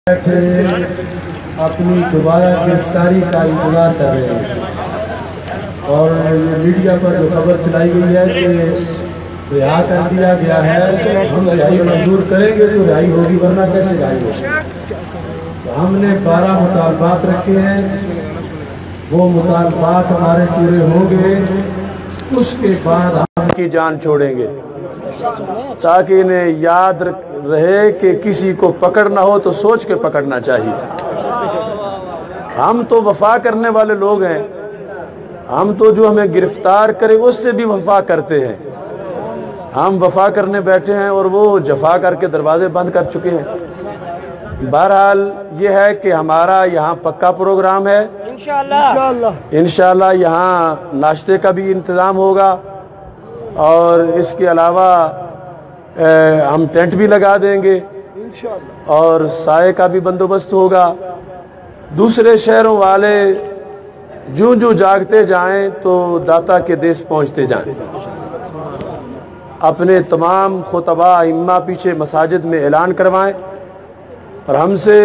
बैठे अपनी दोबारा गिरफ्तारी का इंतजार कर रहे हैं और मीडिया पर जो खबर चलाई गई है कि रिहा कर दिया गया है, हम रिहाई मंजूर करेंगे तो रिहाई होगी, वरना कैसे रिहाई होगी। तो हमने 12 मुतालबात रखे हैं, वो मुतालबात हमारे पूरे होंगे, उसके बाद हम उनकी जान छोड़ेंगे, ताकि इन्हें याद रहे कि किसी को पकड़ना हो तो सोच के पकड़ना चाहिए। हम तो वफा करने वाले लोग हैं, हम तो जो हमें गिरफ्तार करे उससे भी वफा करते हैं। हम वफा करने बैठे हैं और वो जफा करके दरवाजे बंद कर चुके हैं। बहरहाल ये है कि हमारा यहाँ पक्का प्रोग्राम है, इंशाअल्लाह यहाँ नाश्ते का भी इंतज़ाम होगा और इसके अलावा हम टेंट भी लगा देंगे और साए का भी बंदोबस्त होगा। दूसरे शहरों वाले जूं जूं जागते जाएं तो दाता के देश पहुंचते जाएं। अपने तमाम खुतबा इम्मा पीछे मसाजिद में ऐलान करवाएं और हमसे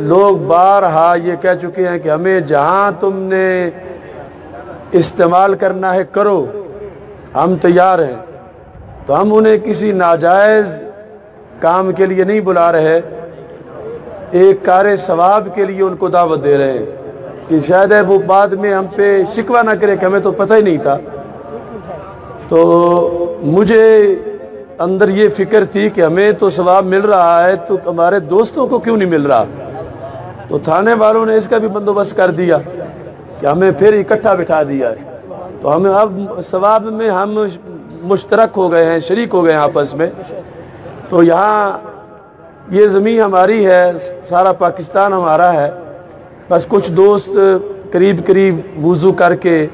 लोग बारहा ये कह चुके हैं कि हमें जहां तुमने इस्तेमाल करना है करो, हम तैयार हैं। तो हम उन्हें किसी नाजायज़ काम के लिए नहीं बुला रहे, एक कार सवाब के लिए उनको दावत दे रहे हैं कि शायद है वो बाद में हम पे शिकवा ना करे कि हमें तो पता ही नहीं था। तो मुझे अंदर ये फ़िक्र थी कि हमें तो सवाब मिल रहा है तो हमारे दोस्तों को क्यों नहीं मिल रहा। तो थाने वालों ने इसका भी बंदोबस्त कर दिया कि हमें फिर इकट्ठा बिठा दिया है। तो हमें अब सवाब में हम मुश्तरक हो गए हैं, शरीक हो गए हैं आपस में। तो यहाँ ये ज़मीन हमारी है, सारा पाकिस्तान हमारा है, बस कुछ दोस्त करीब करीब वुज़ू करके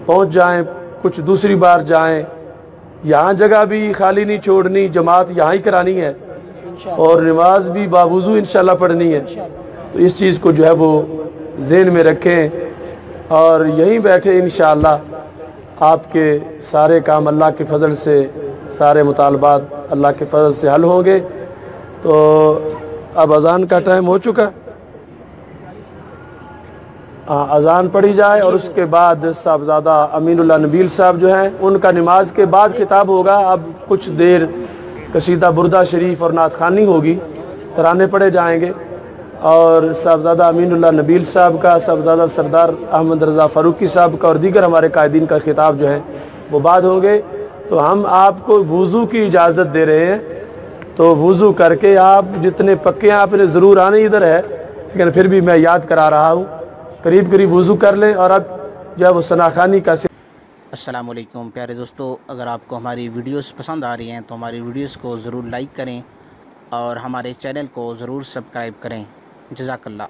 पहुँच जाएं, कुछ दूसरी बार जाएं। यहाँ जगह भी खाली नहीं छोड़नी, जमात यहाँ ही करानी है और नमाज भी बावुज़ू इंशाअल्लाह पढ़नी है। तो इस चीज़ को जो है वो ज़हन में रखें और यहीं बैठे इंशाअल्लाह आपके सारे काम अल्लाह के फ़ज़ल से, सारे मुतालबात अल्लाह के फ़ज़ल से हल होंगे। तो अब अज़ान का टाइम हो चुका, अज़ान पढ़ी जाए और उसके बाद साहबज़ादा अमीनुल्लाह नबील साहब जो हैं उनका नमाज के बाद खिताब होगा। अब कुछ देर कसीदा बुर्दा शरीफ और नात खानी होगी, तराने पढ़े जाएंगे और साहबज़ादा अमीनुल्लाह नबील साहब का, साहबज़ादा सरदार अहमद रज़ा फ़ारूकी साहब का और दीगर हमारे कायदीन का खिताब जो है वो बाद होंगे। तो हम आपको वुज़ू की इजाज़त दे रहे हैं, तो वुज़ू करके आप जितने पक्के हैं, आपने ज़रूर आने इधर है लेकिन फिर भी मैं याद करा रहा हूँ, करीब करीब वुज़ू कर लें और अब जो है वो सनाखानी का। अस्सलाम वालेकुम प्यारे दोस्तों, अगर आपको हमारी वीडियोस पसंद आ रही हैं तो हमारी वीडियोस को ज़रूर लाइक करें और हमारे चैनल को ज़रूर सब्सक्राइब करें। जज़ाकल्लाह।